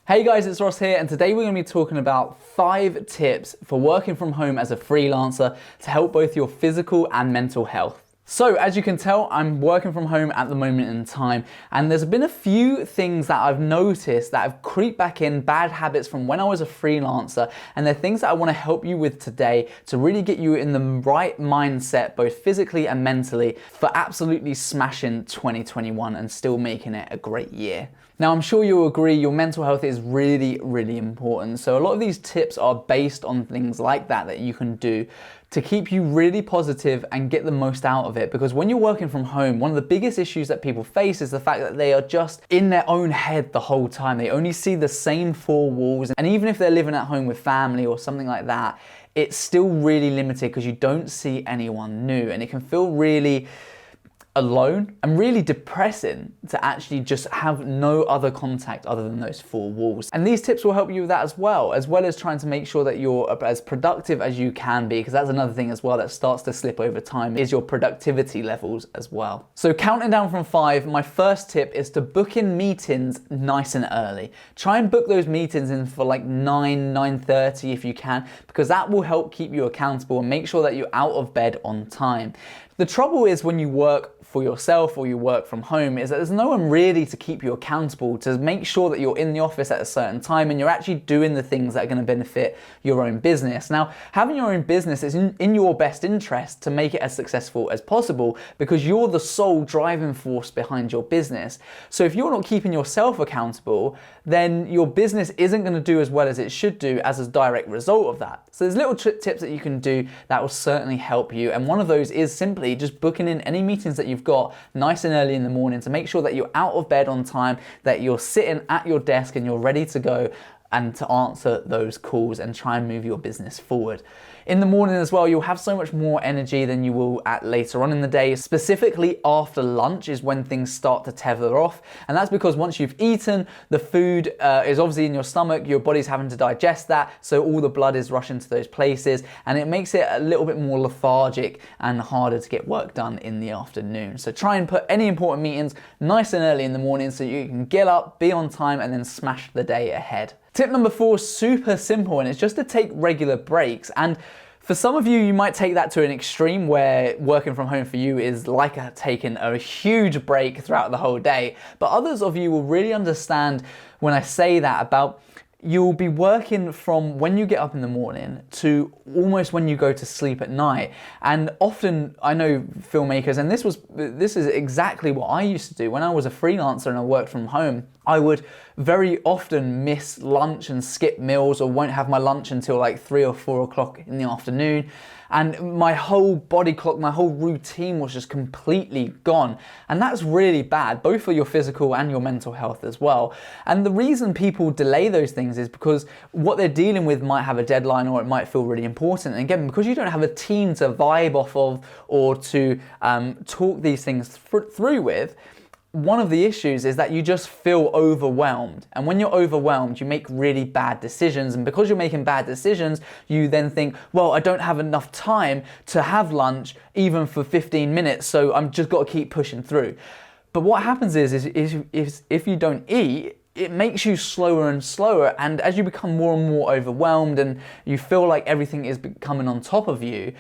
Hey guys, it's Ross here, and today we're going to be talking about 5 tips for working from home as a freelancer to help both your physical and mental health. So as you can tell, I'm working from home at the moment in time, and there's been a few things that I've noticed that have creeped back in, bad habits from when I was a freelancer, and they're things that I want to help you with today to really get you in the right mindset, both physically and mentally, for absolutely smashing 2021 and still making it a great year. Now, I'm sure you'll agree your mental health is really, really important. So a lot of these tips are based on things like that you can do to keep you really positive and get the most out of it. Because when you're working from home, one of the biggest issues that people face is the fact that they are just in their own head the whole time. They only see the same 4 walls. And even if they're living at home with family or something like that, it's still really limited because you don't see anyone new. And it can feel really alone and really depressing to actually just have no other contact other than those 4 walls. And these tips will help you with that as well as trying to make sure that you're as productive as you can be, because that's another thing as well that starts to slip over time, is your productivity levels as well. So counting down from 5, my first tip is to book in meetings nice and early. Try and book those meetings in for like 9:30 if you can, because that will help keep you accountable and make sure that you're out of bed on time. The trouble is when you work for yourself or you work from home is that there's no one really to keep you accountable, to make sure that you're in the office at a certain time and you're actually doing the things that are going to benefit your own business. Now, having your own business is in your best interest to make it as successful as possible, because you're the sole driving force behind your business. So if you're not keeping yourself accountable, then your business isn't going to do as well as it should do as a direct result of that. So there's little tips that you can do that will certainly help you. And one of those is simply just booking in any meetings that you've got nice and early in the morning to make sure that you're out of bed on time, that you're sitting at your desk and you're ready to go and to answer those calls and try and move your business forward. In the morning as well, you'll have so much more energy than you will at later on in the day. Specifically after lunch is when things start to tether off. And that's because once you've eaten, the food is obviously in your stomach, your body's having to digest that, so all the blood is rushing to those places, and it makes it a little bit more lethargic and harder to get work done in the afternoon. So try and put any important meetings nice and early in the morning so you can get up, be on time, and then smash the day ahead. Tip number 4 is super simple, and it's just to take regular breaks. And for some of you, you might take that to an extreme where working from home for you is like taking a huge break throughout the whole day. But others of you will really understand when I say that about you'll be working from when you get up in the morning to almost when you go to sleep at night. And often I know filmmakers, and this is exactly what I used to do when I was a freelancer and I worked from home. I would very often miss lunch and skip meals, or won't have my lunch until like 3 or 4 o'clock in the afternoon. And my whole body clock, my whole routine was just completely gone. And that's really bad, both for your physical and your mental health as well. And the reason people delay those things is because what they're dealing with might have a deadline, or it might feel really important. And again, because you don't have a team to vibe off of or to talk these things through with, one of the issues is that you just feel overwhelmed. And when you're overwhelmed, you make really bad decisions. And because you're making bad decisions, you then think, well, I don't have enough time to have lunch even for 15 minutes, so I'm just got to keep pushing through. But what happens is if you don't eat, it makes you slower and slower. And as you become more and more overwhelmed and you feel like everything is coming on top of you,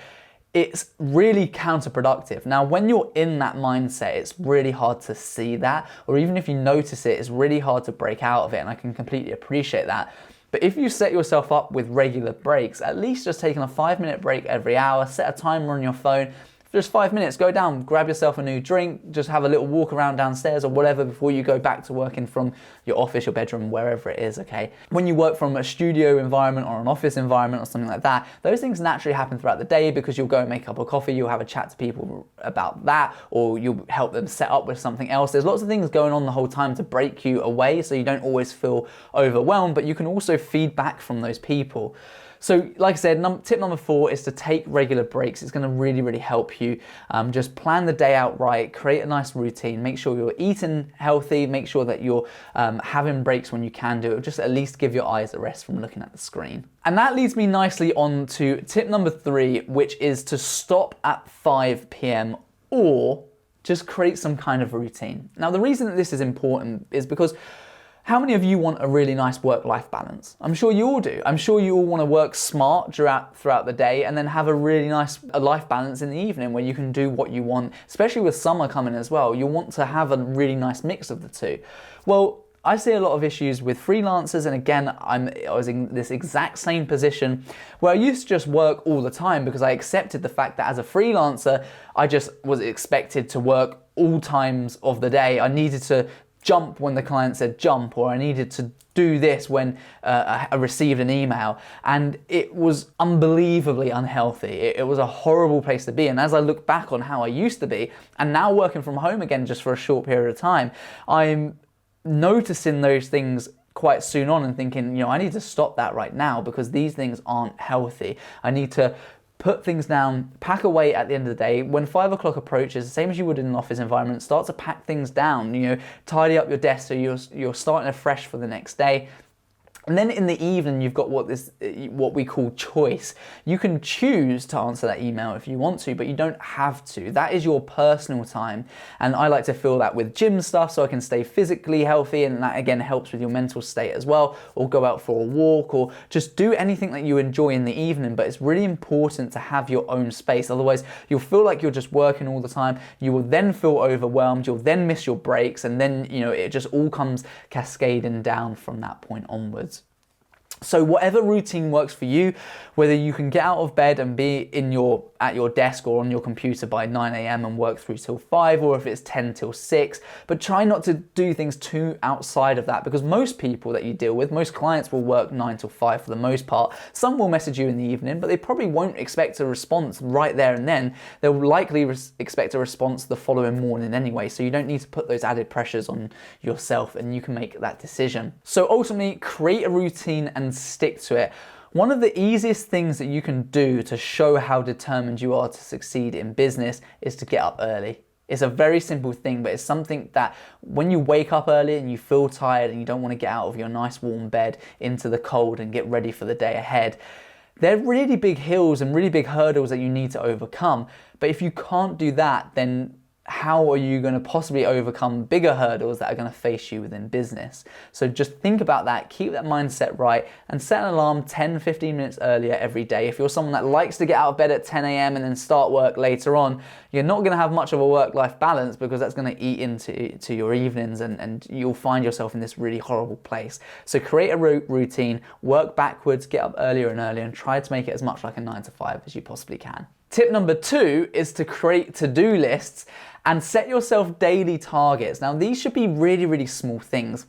it's really counterproductive. Now, when you're in that mindset, it's really hard to see that, or even if you notice it, it's really hard to break out of it, and I can completely appreciate that. But if you set yourself up with regular breaks, at least just taking a 5-minute break every hour, set a timer on your phone, just 5 minutes, go down, grab yourself a new drink, just have a little walk around downstairs or whatever before you go back to working from your office, your bedroom, wherever it is, okay? When you work from a studio environment or an office environment or something like that, those things naturally happen throughout the day because you'll go and make a cup of coffee, you'll have a chat to people about that, or you'll help them set up with something else. There's lots of things going on the whole time to break you away so you don't always feel overwhelmed, but you can also feed back from those people. So like I said, tip number 4 is to take regular breaks. It's going to really, really help you. Just plan the day out right, create a nice routine, make sure you're eating healthy, make sure that you're having breaks when you can do it, just at least give your eyes a rest from looking at the screen. And that leads me nicely on to tip number 3, which is to stop at 5 p.m. or just create some kind of routine. Now, the reason that this is important is because How many of you want a really nice work-life balance? I'm sure you all do. I'm sure you all want to work smart throughout the day and then have a really nice life balance in the evening where you can do what you want, especially with summer coming as well. You'll want to have a really nice mix of the two. Well, I see a lot of issues with freelancers, and again, I was in this exact same position where I used to just work all the time because I accepted the fact that as a freelancer, I just was expected to work all times of the day. I needed to jump when the client said jump, or I needed to do this when I received an email, and it was unbelievably unhealthy. It was a horrible place to be, and as I look back on how I used to be, and now working from home again just for a short period of time, I'm noticing those things quite soon on and thinking, you know, I need to stop that right now because these things aren't healthy. I need to put things down, pack away at the end of the day. When 5 o'clock approaches, the same as you would in an office environment, start to pack things down, you know, tidy up your desk so you're starting afresh for the next day. And then in the evening, you've got what we call choice. You can choose to answer that email if you want to, but you don't have to. That is your personal time. And I like to fill that with gym stuff so I can stay physically healthy, and that again helps with your mental state as well, or go out for a walk, or just do anything that you enjoy in the evening. But it's really important to have your own space. Otherwise, you'll feel like you're just working all the time. You will then feel overwhelmed. You'll then miss your breaks, and then, you know, it just all comes cascading down from that point onwards. So whatever routine works for you, whether you can get out of bed and be at your desk or on your computer by 9 a.m. and work through till 5, or if it's 10 till 6, but try not to do things too outside of that, because most people that you deal with, most clients will work 9 till 5 for the most part. Some will message you in the evening, but they probably won't expect a response right there and then. They'll likely expect a response the following morning anyway, so you don't need to put those added pressures on yourself, and you can make that decision. So ultimately, create a routine and stick to it. One of the easiest things that you can do to show how determined you are to succeed in business is to get up early. It's a very simple thing, but it's something that when you wake up early and you feel tired and you don't want to get out of your nice warm bed into the cold and get ready for the day ahead, they're really big hills and really big hurdles that you need to overcome. But if you can't do that, then how are you going to possibly overcome bigger hurdles that are going to face you within business? So just think about that, keep that mindset right, and set an alarm 10-15 minutes earlier every day. If you're someone that likes to get out of bed at 10 a.m. and then start work later on, you're not going to have much of a work-life balance, because that's going to eat into your evenings, and you'll find yourself in this really horrible place. So create a routine, work backwards, get up earlier and earlier, and try to make it as much like a 9 to 5 as you possibly can. Tip number 2 is to create to-do lists and set yourself daily targets. Now, these should be really, really small things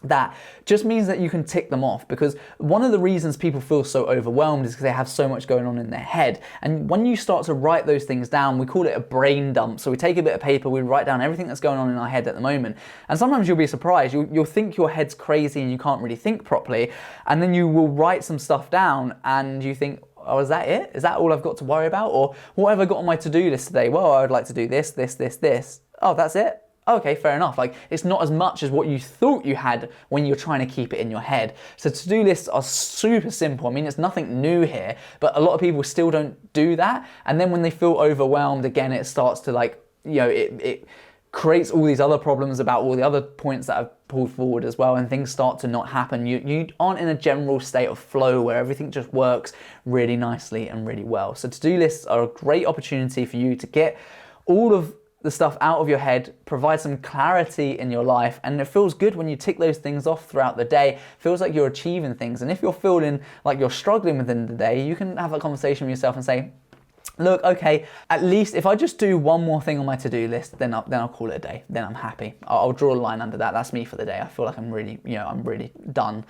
that just means that you can tick them off, because one of the reasons people feel so overwhelmed is because they have so much going on in their head. And when you start to write those things down, we call it a brain dump. So we take a bit of paper, we write down everything that's going on in our head at the moment. And sometimes you'll be surprised. You'll think your head's crazy and you can't really think properly. And then you will write some stuff down and you think, oh, is that it? Is that all I've got to worry about? Or what have I got on my to-do list today? Well, I would like to do this, this, this, this. Oh, that's it? Okay, fair enough. Like, it's not as much as what you thought you had when you're trying to keep it in your head. So to-do lists are super simple. I mean, it's nothing new here, but a lot of people still don't do that. And then when they feel overwhelmed, again, it starts to, like, you know, it creates all these other problems about all the other points that I've pulled forward as well, and things start to not happen. You aren't in a general state of flow where everything just works really nicely and really well. So to-do lists are a great opportunity for you to get all of the stuff out of your head, provide some clarity in your life, and it feels good when you tick those things off throughout the day. It feels like you're achieving things. And if you're feeling like you're struggling within the day, you can have a conversation with yourself and say, look, okay, at least if I just do one more thing on my to-do list, then I'll call it a day. Then I'm happy. I'll draw a line under that. That's me for the day. I feel like I'm really done.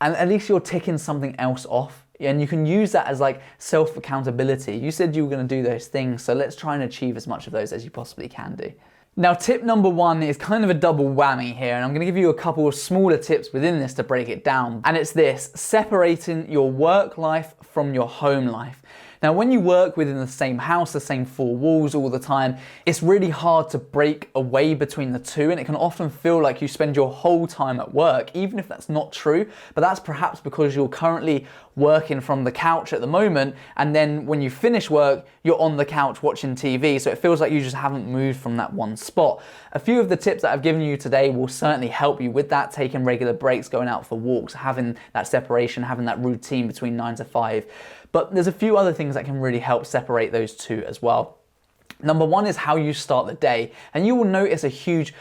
And at least you're ticking something else off. And you can use that as like self-accountability. You said you were going to do those things, so let's try and achieve as much of those as you possibly can do. Now, tip number 1 is kind of a double whammy here, and I'm going to give you a couple of smaller tips within this to break it down. And it's this: separating your work life from your home life. Now, when you work within the same house, the same four walls all the time, it's really hard to break away between the two, and it can often feel like you spend your whole time at work, even if that's not true, but that's perhaps because you're currently working from the couch at the moment, and then when you finish work, you're on the couch watching TV, so it feels like you just haven't moved from that one spot. A few of the tips that I've given you today will certainly help you with that, taking regular breaks, going out for walks, having that separation, having that routine between 9 to 5. But there's a few other things that can really help separate those two as well. Number one is how you start the day, and you will notice a huge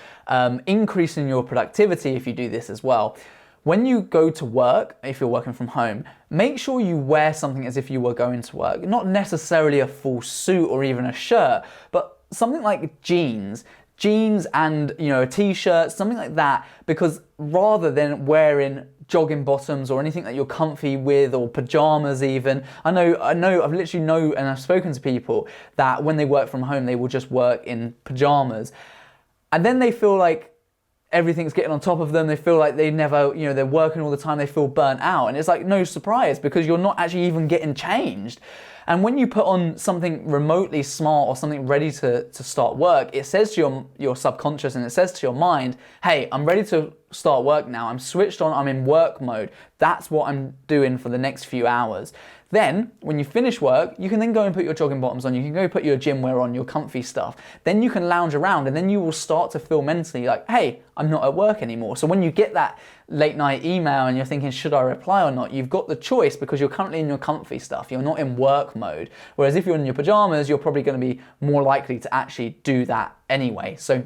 increase in your productivity if you do this as well. When you go to work, if you're working from home, make sure you wear something as if you were going to work. Not necessarily a full suit or even a shirt, but something like jeans and a t-shirt, something like that, because rather than wearing jogging bottoms or anything that you're comfy with, or pajamas even. I've literally know, and I've spoken to people that when they work from home, they will just work in pajamas. And then they feel like everything's getting on top of them. They feel like they never, they're working all the time. They feel burnt out. And it's like, no surprise, because you're not actually even getting changed. And when you put on something remotely smart or something ready to start work, it says to your subconscious, and it says to your mind, hey, I'm ready to start work now. I'm switched on, I'm in work mode. That's what I'm doing for the next few hours. Then, when you finish work, you can then go and put your jogging bottoms on, you can go put your gym wear on, your comfy stuff. Then you can lounge around, and then you will start to feel mentally like, hey, I'm not at work anymore. So when you get that late night email and you're thinking, should I reply or not? You've got the choice because you're currently in your comfy stuff. You're not in work mode. Whereas if you're in your pajamas, you're probably going to be more likely to actually do that anyway. So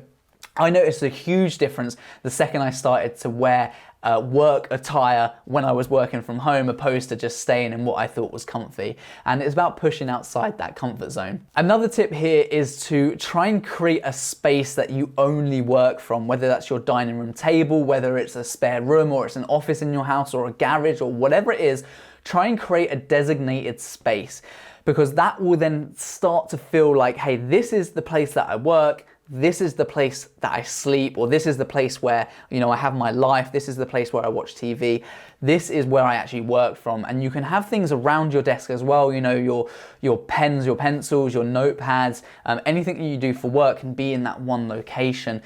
I noticed a huge difference the second I started to wear work attire when I was working from home, opposed to just staying in what I thought was comfy. And it's about pushing outside that comfort zone. Another tip here is to try and create a space that you only work from, whether that's your dining room table, whether it's a spare room, or it's an office in your house, or a garage, or whatever it is. Try and create a designated space, because that will then start to feel like, hey, this is the place that I work, this is the place that I sleep, or this is the place where, I have my life, this is the place where I watch TV, this is where I actually work from. And you can have things around your desk as well, your pens, your pencils, your notepads, anything that you do for work can be in that one location.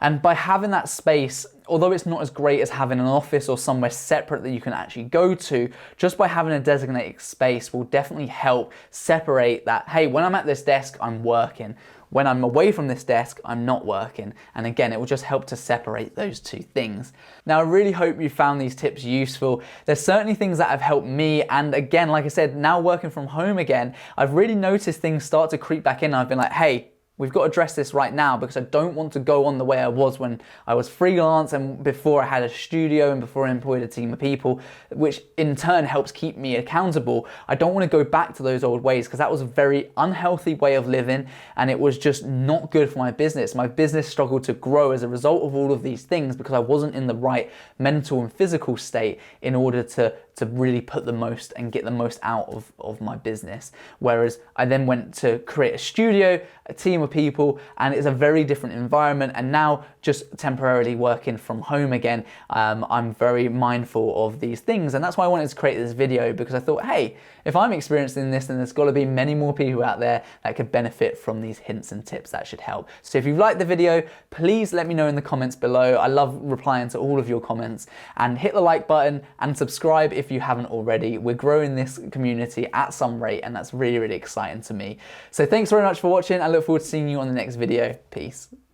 And by having that space, although it's not as great as having an office or somewhere separate that you can actually go to, just by having a designated space will definitely help separate that, hey, when I'm at this desk, I'm working. When I'm away from this desk, I'm not working. And again, it will just help to separate those two things. Now, I really hope you found these tips useful. There's certainly things that have helped me. And again, like I said, now working from home again, I've really noticed things start to creep back in. I've been like, hey, we've got to address this right now, because I don't want to go on the way I was when I was freelance and before I had a studio and before I employed a team of people, which in turn helps keep me accountable. I don't want to go back to those old ways, because that was a very unhealthy way of living, and it was just not good for my business. My business struggled to grow as a result of all of these things, because I wasn't in the right mental and physical state in order to really put the most and get the most out of my business. Whereas I then went to create a studio, a team of people, and it's a very different environment. And now just temporarily working from home again, I'm very mindful of these things. And that's why I wanted to create this video, because I thought, hey, if I'm experiencing this, then there's got to be many more people out there that could benefit from these hints and tips that should help. So if you've liked the video, please let me know in the comments below. I love replying to all of your comments, and hit the like button and subscribe if you haven't already. We're growing this community at some rate, and that's really, really exciting to me. So thanks very much for watching. I look forward to seeing you on the next video. Peace.